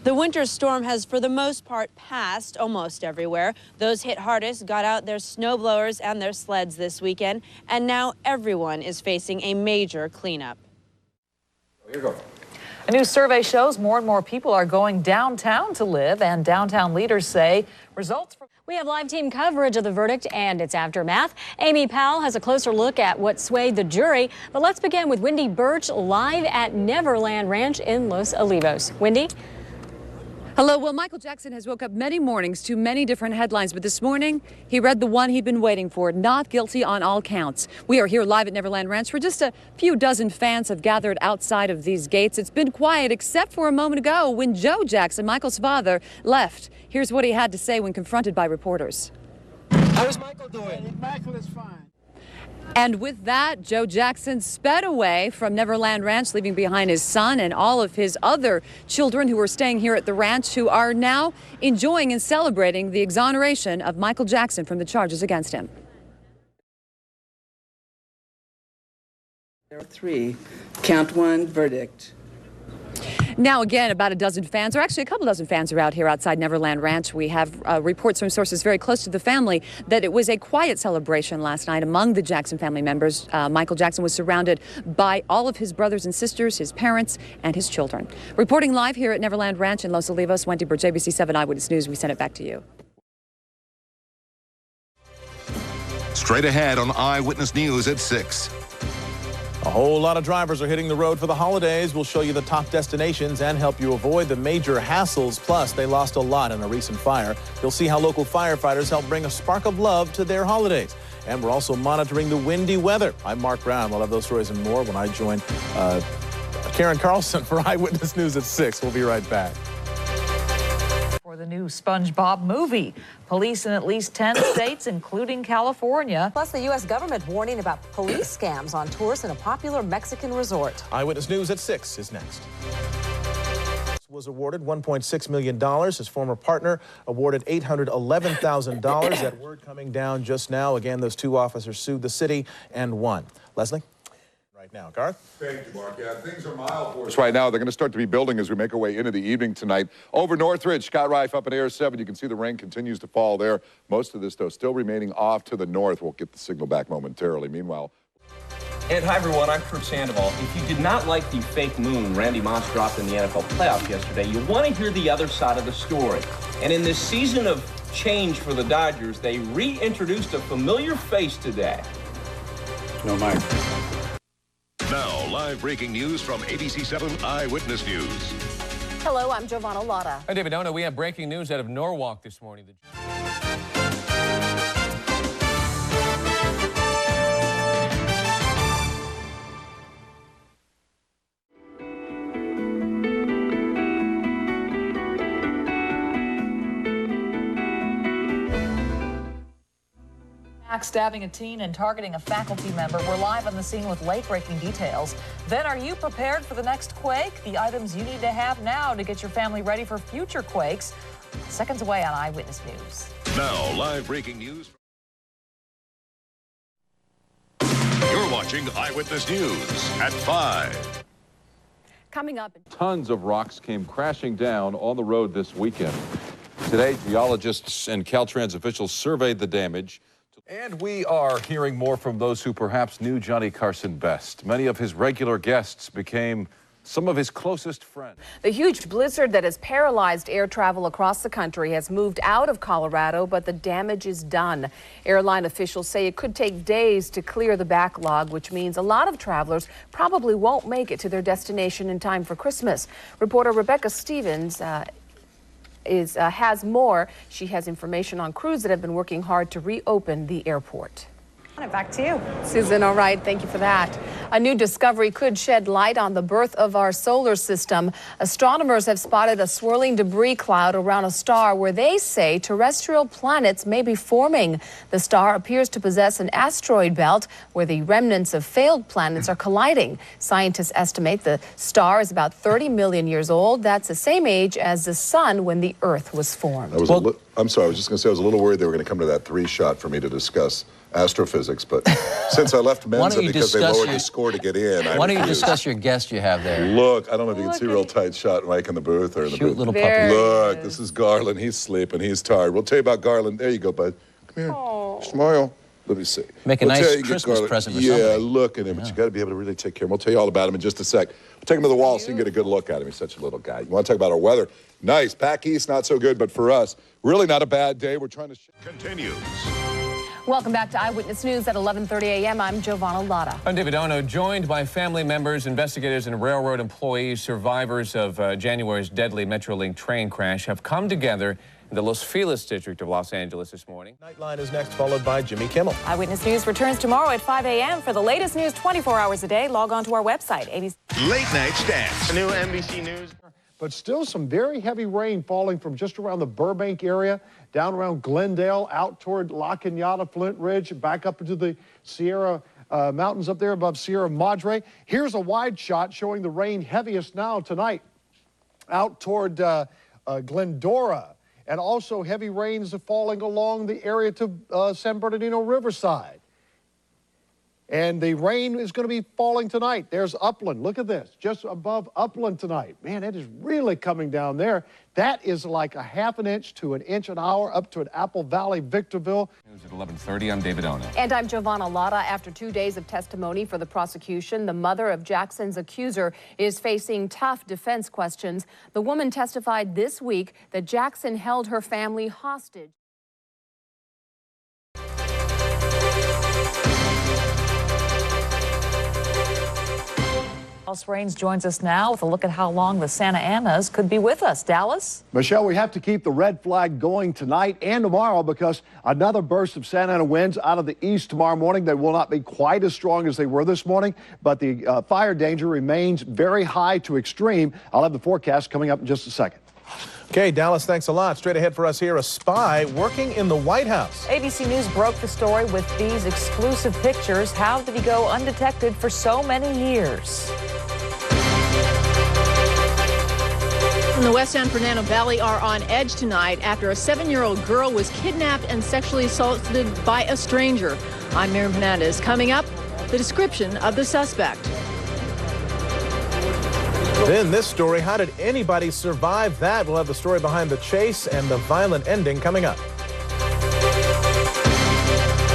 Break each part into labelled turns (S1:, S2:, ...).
S1: The winter storm has, for the most part, passed almost everywhere. Those hit hardest got out their snowblowers and their sleds this weekend, and now everyone is facing a major cleanup.
S2: Here you go.
S3: A new survey shows more and more people are going downtown to live, and downtown leaders say results from...
S4: We have live team coverage of the verdict and its aftermath. Amy Powell has a closer look at what swayed the jury. But let's begin with Wendy Birch live at Neverland Ranch in Los Olivos. Wendy?
S5: Hello. Well, Michael Jackson has woke up many mornings to many different headlines, but this morning he read the one he'd been waiting for: not guilty on all counts. We are here live at Neverland Ranch, where just a few dozen fans have gathered outside of these gates. It's been quiet except for a moment ago when Joe Jackson, Michael's father, left. Here's what he had to say when confronted by reporters.
S6: How's Michael doing?
S7: Michael is fine.
S5: And with that, Joe Jackson sped away from Neverland Ranch, leaving behind his son and all of his other children who are staying here at the ranch, who are now enjoying and celebrating the exoneration of Michael Jackson from the charges against him.
S8: There are 3. Count 1 verdict.
S5: Now, again, about a dozen fans, or actually a couple dozen fans, are out here outside Neverland Ranch. We have reports from sources very close to the family that it was a quiet celebration last night among the Jackson family members. Michael Jackson was surrounded by all of his brothers and sisters, his parents, and his children. Reporting live here at Neverland Ranch in Los Olivos, Wendy Birch, abc7 Eyewitness News. We send it back to you.
S9: Straight ahead on Eyewitness News at 6.
S10: A whole lot of drivers are hitting the road for the holidays. We'll show you the top destinations and help you avoid the major hassles. Plus, they lost a lot in a recent fire. You'll see how local firefighters help bring a spark of love to their holidays. And we're also monitoring the windy weather. I'm Mark Brown. We'll have those stories and more when I join Karen Carlson for Eyewitness News at 6. We'll be right back.
S3: For the new SpongeBob movie. Police in at least 10 states, including California.
S11: Plus, the U.S. government warning about police scams on tours in a popular Mexican resort.
S10: Eyewitness News at 6 is next. Was awarded $1.6 million. His former partner awarded $811,000. That word coming down just now. Again, those 2 officers sued the city and won. Leslie? Right now. Garth?
S2: Thank you, Mark. Yeah, things are mild for us right now. They're going to start to be building as we make our way into the evening tonight. Over Northridge, Scott Reif up in Air 7. You can see the rain continues to fall there. Most of this, though, still remaining off to the north. We'll get the signal back momentarily. Meanwhile...
S12: And hi, everyone. I'm Kurt Sandoval. If you did not like the fake moon Randy Moss dropped in the NFL playoff yesterday, you want to hear the other side of the story. And in this season of change for the Dodgers, they reintroduced a familiar face today.
S2: No, Mike.
S9: Now, live breaking news from abc7 Eyewitness News.
S11: Hello, I'm Giovanna Lotta.
S13: I'm David Ona. We have breaking news out of Norwalk this morning.
S3: Stabbing a teen and targeting a faculty member. We're live on the scene with late-breaking details. Then, are you prepared for the next quake? The items you need to have now to get your family ready for future quakes. Seconds away on Eyewitness News.
S9: Now, live breaking news. You're watching Eyewitness News at 5.
S5: Coming up.
S2: Tons of rocks came crashing down on the road this weekend. Today, geologists and Caltrans officials surveyed the damage. And we are hearing more from those who perhaps knew Johnny Carson best. Many of his regular guests became some of his closest friends.
S14: The huge blizzard that has paralyzed air travel across the country has moved out of Colorado, but the damage is done. Airline officials say it could take days to clear the backlog, which means a lot of travelers probably won't make it to their destination in time for Christmas. Reporter Rebecca Stevens has more. She has information on crews that have been working hard to reopen the airport.
S15: Back to you,
S14: Susan. All right, thank you for that. A new discovery could shed light on the birth of our solar system. Astronomers have spotted a swirling debris cloud around a star where they say terrestrial planets may be forming. The star appears to possess an asteroid belt where the remnants of failed planets are colliding. Scientists estimate the star is about 30 million years old. That's the same age as the sun when the Earth was formed.
S16: I'm sorry, I was just going to say I was a little worried they were going to come to that 3 shot for me to discuss
S7: astrophysics, but since I left Mensa because they lowered the score to get in,
S15: why don't you discuss your guest you have there?
S7: Look, I don't know if you can see a real tight shot, Mike in the booth or in the booth.
S15: Little puppy.
S7: Look, this is Garland. He's sleeping. He's tired. We'll tell you about Garland. There you go, bud. Come here. Aww. Smile. Let me see.
S15: Make a nice Christmas present for somebody.
S7: Yeah, look at him. But you got to be able to really take care of him. We'll tell you all about him in just a sec. We'll take him to the wall so you can get a good look at him. He's such a little guy. You want to talk about our weather? Nice. Back east, not so good, but for us, really not a bad day. We're trying to...
S9: Continues.
S14: Welcome back to Eyewitness News at 11:30 a.m. I'm Giovanna Lotta.
S13: I'm David Ono, joined by family members, investigators, and railroad employees. Survivors of January's deadly Metrolink train crash have come together in the Los Feliz district of Los Angeles this morning.
S10: Nightline is next, followed by Jimmy Kimmel.
S11: Eyewitness News returns tomorrow at 5 a.m. For the latest news 24 hours a day, log on to our website, ABC.
S9: Late Night Stats.
S6: New NBC News.
S16: But still some very heavy rain falling from just around the Burbank area, down around Glendale, out toward La Cañada, Flint Ridge, back up into the Sierra Mountains up there above Sierra Madre. Here's a wide shot showing the rain heaviest now tonight out toward Glendora. And also heavy rains are falling along the area to San Bernardino Riverside. And the rain is going to be falling tonight. There's Upland. Look at this, just above Upland tonight. Man, it is really coming down there. That is like a half an inch to an inch an hour up to an Apple Valley, Victorville.
S13: News at 11:30. I'm David Ono.
S14: And I'm Giovanna Lotta. After 2 days of testimony for the prosecution, the mother of Jackson's accuser is facing tough defense questions. The woman testified this week that Jackson held her family hostage.
S3: Dallas Rains joins us now with a look at how long the Santa Anas could be with us. Dallas?
S16: Michelle, we have to keep the red flag going tonight and tomorrow because another burst of Santa Ana winds out of the east tomorrow morning. They will not be quite as strong as they were this morning, but the fire danger remains very high to extreme. I'll have the forecast coming up in just a second.
S10: Okay, Dallas, thanks a lot. Straight ahead for us here, a spy working in the White House.
S3: ABC News broke the story with these exclusive pictures. How did he go undetected for so many years?
S17: The West San Fernando Valley are on edge tonight after a 7-year-old girl was kidnapped and sexually assaulted by a stranger. I'm Miriam Hernandez. Coming up, the description of the suspect.
S10: Then this story, how did anybody survive that? We'll have the story behind the chase and the violent ending coming up.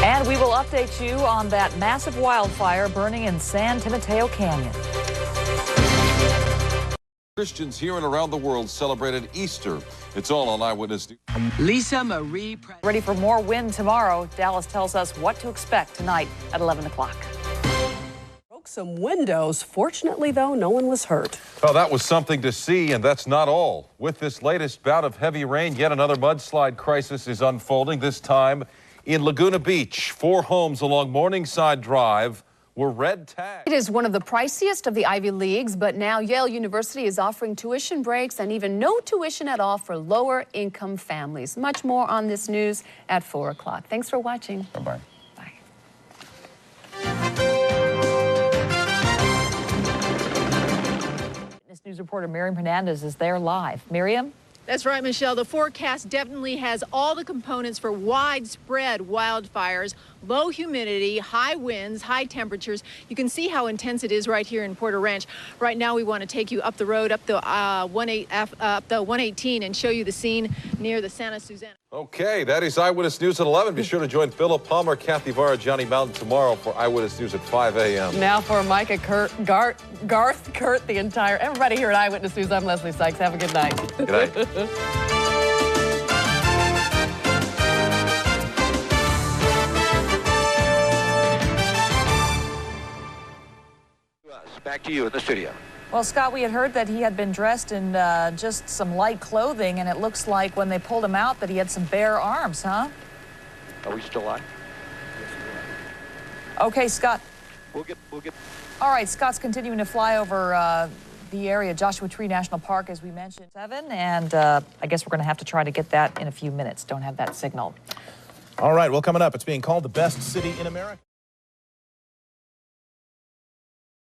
S3: And we will update you on that massive wildfire burning in San Mateo Canyon.
S2: Christians here and around the world celebrated Easter. It's all on Eyewitness News.
S11: Lisa Marie.
S3: Ready for more wind tomorrow. Dallas tells us what to expect tonight at 11 o'clock.
S18: Broke some windows. Fortunately, though, no one was hurt.
S2: Oh, that was something to see, and that's not all. With this latest bout of heavy rain, yet another mudslide crisis is unfolding, this time in Laguna Beach. 4 homes along Morningside Drive were red tagged.
S14: It is one of the priciest of the Ivy Leagues, but now Yale University is offering tuition breaks and even no tuition at all for lower income families. Much more on this news at 4 o'clock. Thanks for watching.
S2: Bye-bye.
S14: Bye.
S3: News reporter Miriam Hernandez is there live. Miriam?
S17: That's right, Michelle. The forecast definitely has all the components for widespread wildfires, low humidity, high winds, high temperatures. You can see how intense it is right here in Porter Ranch. Right now, we want to take you up the road, up the 118, and show you the scene near the Santa Susana.
S2: Okay, that is Eyewitness News at 11. Be sure to join Philip Palmer, Kathy Vara, Johnny Mountain tomorrow for Eyewitness News at 5 a.m.
S3: Now for Micah, Garth, Kurt, the entire, everybody here at Eyewitness News. I'm Leslie Sykes. Have a good night.
S2: Good night.
S6: Back to you in the studio.
S3: Well, Scott, we had heard that he had been dressed in just some light clothing, and it looks like when they pulled him out that he had some bare arms, huh?
S6: Are we still live?
S3: Okay, Scott.
S6: We'll get.
S3: All right, Scott's continuing to fly over the area, Joshua Tree National Park, as we mentioned. 7, and I guess we're going to have to try to get that in a few minutes. Don't have that signal.
S10: All right, well, coming up, it's being called the best city in America.